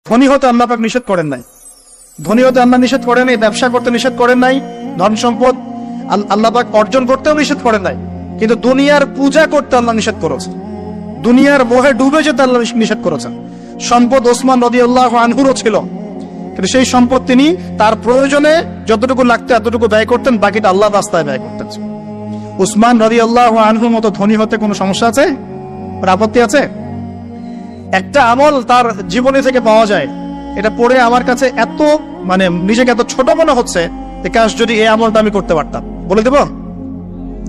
ধনী হতে আল্লাহ পাক নিষেধ করেন নাই, ধনী হতে আল্লাহ নিষেধ করেন নাই, ব্যবসা করতে নিষেধ করেন নাই, ধন সম্পদ আল্লাহ পাক অর্জন করতেও নিষেধ করেন নাই, কিন্তু দুনিয়ার পূজা করতে আল্লাহ নিষেধ করেছেন, দুনিয়ার মোহে ডুবে যেতে আল্লাহ নিষেধ করেছেন। সম্পদ ওসমান রাদিয়াল্লাহু আনহুরও ছিল, কিন্তু সেই সম্পদ তিনি তার প্রয়োজনে যতটুকু লাগতো এতটুকু ব্যয় করতেন, বাকিটা আল্লাহর রাস্তায় ব্যয় করতেন। উসমান রাদিয়াল্লাহু আনহুর মতো ধনী হতে কোনো সমস্যা আছে? আপত্তি আছে? একটা আমল তার জীবনে থেকে পাওয়া যায়, এটা পড়ে আমার কাছে এত নিজেকে এত ছোট মনে হচ্ছে যে কাশ যদি এই আমলটা আমি করতে পারতাম। বলে দেব,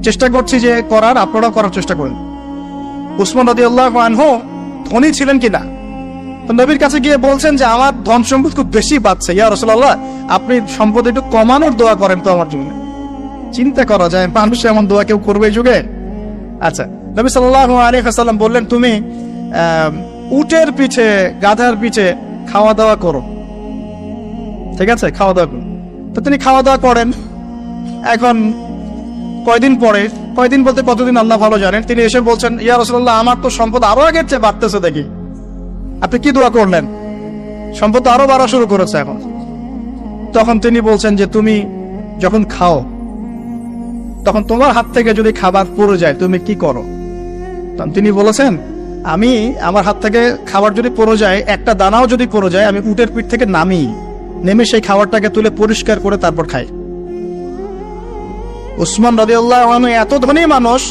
চেষ্টা করছি যে করার, আপনারাও করার চেষ্টা করেন। উসমান রাদিয়াল্লাহু আনহু ধনী ছিলেন কিনা, তো নবীর কাছে গিয়ে বলছেন যে আমার ধন সম্পদ খুব বেশি বাড়ছে, ইয়া রাসূলুল্লাহ আপনি সম্পদ একটু কমানোর দোয়া করেন তো আমার জন্য। চিন্তা করা যায় মানুষ এমন দোয়া কেউ করবে এই যুগে? আচ্ছা, নবী সাল্লাল্লাহু আলাইহি ওয়াসাল্লাম বললেন তুমি উটের পিঠে, গাধার পিঠে খাওয়া দাওয়া করো, ঠিক আছে, খাওয়া দাওয়া করো। তো তিনি খাওয়া দাওয়া করেন। এখন কয়দিন পরে, কয়দিন বলতে কতদিন আল্লাহ ভালো জানেন, তিনি এসে বলছেন ইয়া রাসূলুল্লাহ আমার তো সম্পদ আরো আগের চেয়ে বাড়তেছে, দেখি আপনি কি দোয়া করলেন? সম্পদ তো আরো বাড়া শুরু করেছে এখন। তখন তিনি বলছেন যে তুমি যখন খাও তখন তোমার হাত থেকে যদি খাবার পড়ে যায় তুমি কি করো? তখন তিনি বলেছেন আমি আমার হাত থেকে খাবার যদি পড়ে যায়, একটা দানাও যদি পড়ে যায়, আমি উটের পিঠ থেকে নেমে সেই খাবারটাকে তুলে পরিষ্কার করে তারপর খাই। উসমান রাদিয়াল্লাহু আনহু এত ধনী মানুষ,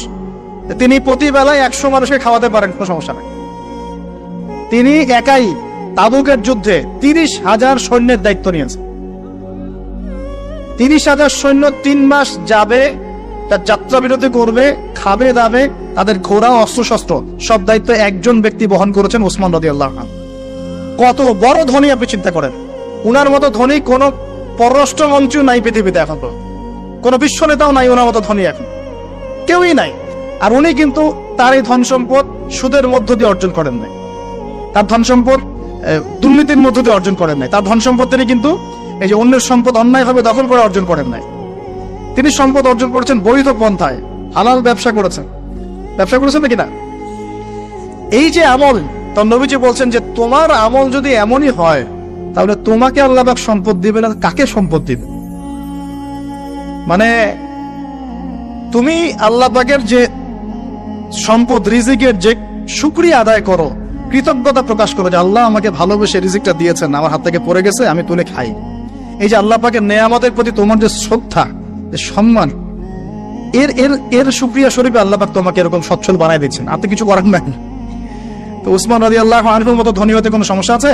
তিনি প্রতি বেলায় 100 মানুষকে খাওয়াতে পারেন, কোনো সমস্যা নেই। তিনি একাই তাবুকের যুদ্ধে 30,000 সৈন্যের দায়িত্ব নিয়েছেন। 30,000 সৈন্য 3 মাস যাবে, তার যাত্রা বিরতি করবে, খাবে দাবে, তাদের ঘোড়া অস্ত্রশস্ত্র সব দায়িত্ব একজন ব্যক্তি বহন করেছেন, উসমান রাদিয়াল্লাহু আনহু। কত বড় ধনী আপনি চিন্তা করেন। উনার মতো ধনী কোন পররাষ্ট্র মন্ত্রী নাই পৃথিবীতে, এখন কোন বিশ্ব নেতাও নাই ওনার মতো ধনী, এখন কেউই নাই। আর উনি কিন্তু তার এই ধন সম্পদ সুদের মধ্য দিয়ে অর্জন করেন নাই, তার ধন সম্পদ দুর্নীতির মধ্য দিয়ে অর্জন করেন নাই, তার ধন সম্পদ তিনি কিন্তু এই যে অন্যের সম্পদ অন্যায়ভাবে দখল করে অর্জন করেন নাই। তিনি সম্পদ অর্জন করেছেন বৈধ পন্থায়, হালাল ব্যবসা করেছেন নাকি না? এই যে আমল, তার নবীজি বলছেন যে তোমার আমল যদি এমনই হয় তাহলে তোমাকে আল্লাহ পাক সম্পদ দিবে না, কাকে সম্পদ দিবে? তুমি আল্লাহ পাকের যে সম্পদ, রিজিকের যে শুকরিয়া আদায় করো, কৃতজ্ঞতা প্রকাশ করো যে আল্লাহ আমাকে ভালোবেসে রিজিকটা দিয়েছেন, আমার হাত থেকে পড়ে গেছে, আমি তুলে খাই। এই যে আল্লাহ পাকের নেয়ামতের প্রতি তোমার যে শ্রদ্ধা, যে সম্মান, এর শুকরিয়া স্বরূপে আল্লাহ পাক তোমাকে এরকম সচ্ছল বানাই দিচ্ছেন, আপনি কিছু করেন নাই। তো উসমান রাদিয়াল্লাহু আনহুর মতো ধনী হতে কোনো সমস্যা আছে?